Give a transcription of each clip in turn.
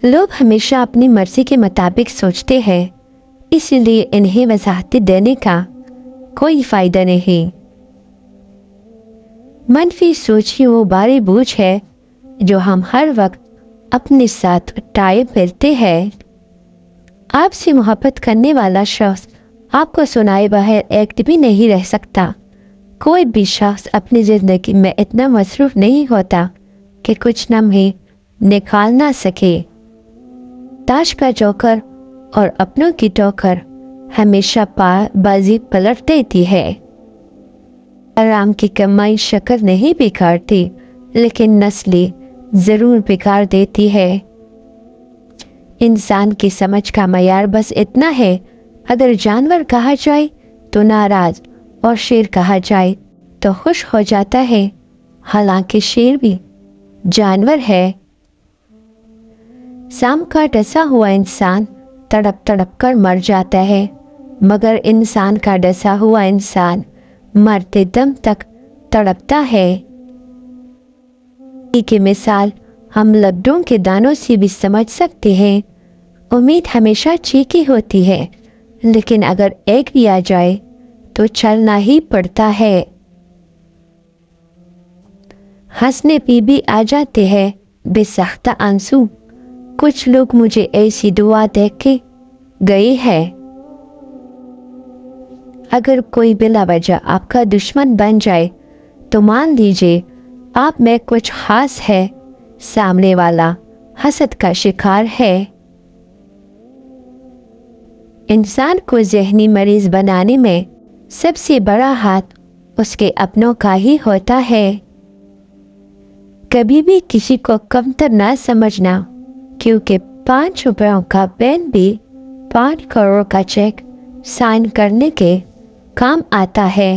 लोग हमेशा अपनी मर्जी के मुताबिक सोचते हैं, इसलिए इन्हें वजाहतें देने का कोई फायदा नहीं। मनफी सोच ही वो भारी बोझ है जो हम हर वक्त अपने साथ उठाए फिरते हैं। आपसे मोहब्बत करने वाला शख्स आपको सुनाए बगैर एक भी नहीं रह सकता। कोई भी शख्स अपनी ज़िंदगी में इतना मसरूफ़ नहीं होता कि कुछ लम्हे निकाल ना सके। ताश का जोकर और अपनों की ठोकर हमेशा बाजी पलट देती है। आराम की कमाई शक्कर नहीं बिगाड़ती, लेकिन नस्लें ज़रूर बिगाड़ देती है। इंसान की समझ का मयार बस इतना है, अगर जानवर कहा जाए तो नाराज और शेर कहा जाए तो खुश हो जाता है। हालांकि शेर भी जानवर है। सांप का डसा हुआ इंसान तड़प तड़प कर मर जाता है, मगर इंसान का डसा हुआ इंसान मरते दम तक तड़पता है। की मिसाल हम लड्डुओं के दानों से भी समझ सकते हैं। उम्मीद हमेशा चीखी होती है, लेकिन अगर एक भी आ जाए तो चलना ही पड़ता है। हंसने पे भी आ जाते हैं बेसख्ता आंसू। कुछ लोग मुझे ऐसी दुआ देख के गए हैं। अगर कोई बिला वजह आपका दुश्मन बन जाए तो मान लीजिए आप में कुछ खास है। सामने वाला हसद का शिकार है। इंसान को ज़हनी मरीज बनाने में सबसे बड़ा हाथ उसके अपनों का ही होता है। कभी भी किसी को कमतर ना समझना, क्योंकि 5 रुपयों का पेन भी 5 करोड़ का चेक साइन करने के काम आता है।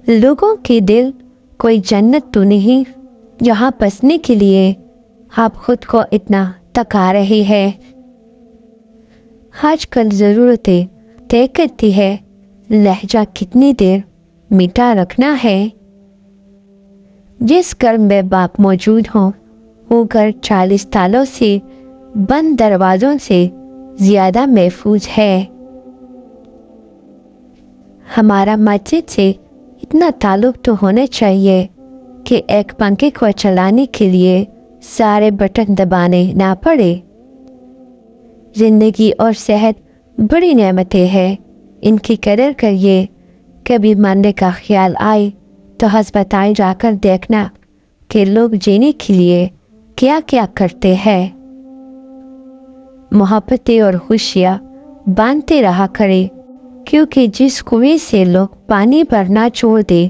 लोगों के दिल कोई जन्नत तो नहीं जहाँ बसने के लिए आप खुद को इतना थका रहे हैं। आजकल ज़रूरतें तय करती है लहजा कितनी देर मीठा रखना है। जिस घर में बाप मौजूद हो वो घर 40 तालों से बंद दरवाज़ों से ज़्यादा महफूज है। हमारा मस्जिद से इतना ताल्लुक़ तो होना चाहिए कि एक पंखे को चलाने के लिए सारे बटन दबाने ना पड़े। ज़िंदगी और सेहत बड़ी नेमतें हैं, इनकी कदर करिए। कभी मरने का ख्याल आए तो अस्पताल जाकर देखना कि लोग जीने के लिए क्या क्या करते हैं। मोहब्बतें और खुशियाँ बांधते रहा करें, क्योंकि जिस कुएं से लोग पानी भरना छोड़ दे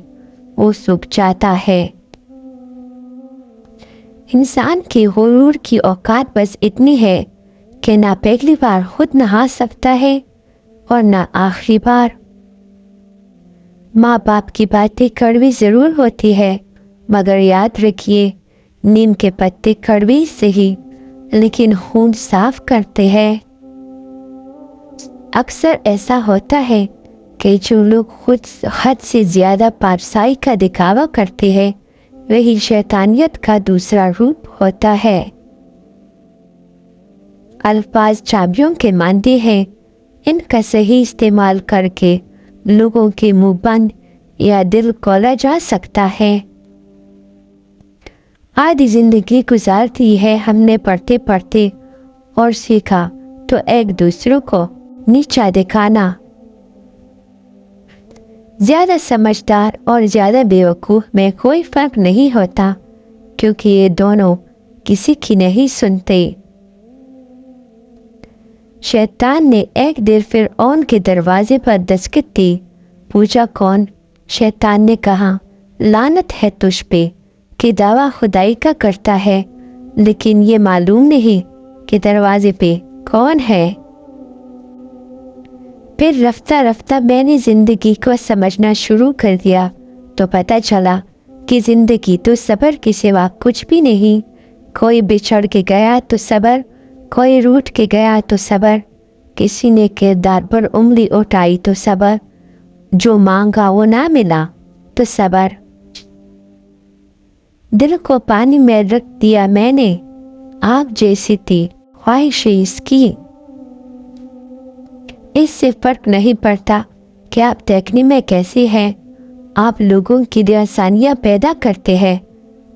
वो सूख जाता है। इंसान के गुरूर की औकात बस इतनी है कि ना पहली बार खुद नहा सकता है और ना आखिरी बार। माँ बाप की बातें कड़वी ज़रूर होती है, मगर याद रखिए नीम के पत्ते कड़वी सही, लेकिन खून साफ करते हैं। अक्सर ऐसा होता है कि जो लोग खुद हद से ज़्यादा पारसाई का दिखावा करते हैं वही शैतानियत का दूसरा रूप होता है। अल्फाज चाबियों के मानते हैं, इनका सही इस्तेमाल करके लोगों के मुंह बंद या दिल खोला जा सकता है। आधी जिंदगी गुजार दी है हमने पढ़ते पढ़ते, और सीखा तो एक दूसरों को नीचा दिखाना। ज्यादा समझदार और ज्यादा बेवकूफ में कोई फर्क नहीं होता, क्योंकि ये दोनों किसी की नहीं सुनते। शैतान ने एक दिन फिरऔन के दरवाजे पर दस्तक दी। पूछा कौन? शैतान ने कहा लानत है तुझ पे कि दावा खुदाई का करता है, लेकिन ये मालूम नहीं कि दरवाजे पे कौन है। फिर रफ्ता रफ्ता मैंने जिंदगी को समझना शुरू कर दिया तो पता चला कि जिंदगी तो सब्र के सिवा कुछ भी नहीं। कोई बिछड़ के गया तो सब्र, कोई रूठ के गया तो सब्र, किसी ने किरदार पर उंगली उठाई तो सब्र, जो मांगा वो ना मिला तो सब्र। दिल को पानी में रख दिया मैंने, आग जैसी थी ख्वाहिशें इसकी। इससे फर्क नहीं पड़ता कि आप देखने में कैसे हैं, आप लोगों की लिए आसानियाँ पैदा करते हैं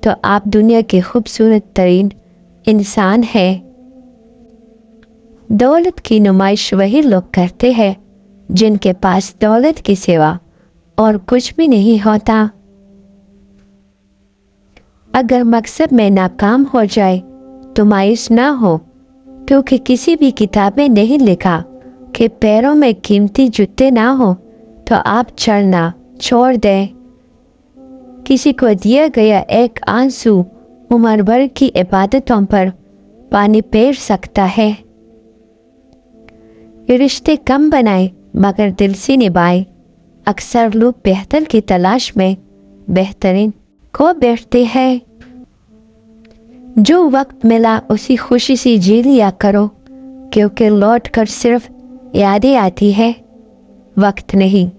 तो आप दुनिया के खूबसूरत तरीन इंसान हैं। दौलत की नुमाइश वही लोग करते हैं जिनके पास दौलत के सिवा और कुछ भी नहीं होता। अगर मकसद में नाकाम हो जाए तो मायूस ना हो, क्योंकि किसी भी किताब में नहीं लिखा कि पैरों में कीमती जूते ना हो तो आप चलना छोड़ दें। किसी को दिया गया एक आंसू उम्र भर की इबादतों पर पानी फेर सकता है। ये रिश्ते कम बनाए मगर दिल से निभाए। अक्सर लोग बेहतर की तलाश में बेहतरीन को बैठते हैं। जो वक्त मिला उसी खुशी से जी लिया करो, क्योंकि लौट कर सिर्फ यादें आती है, वक्त नहीं।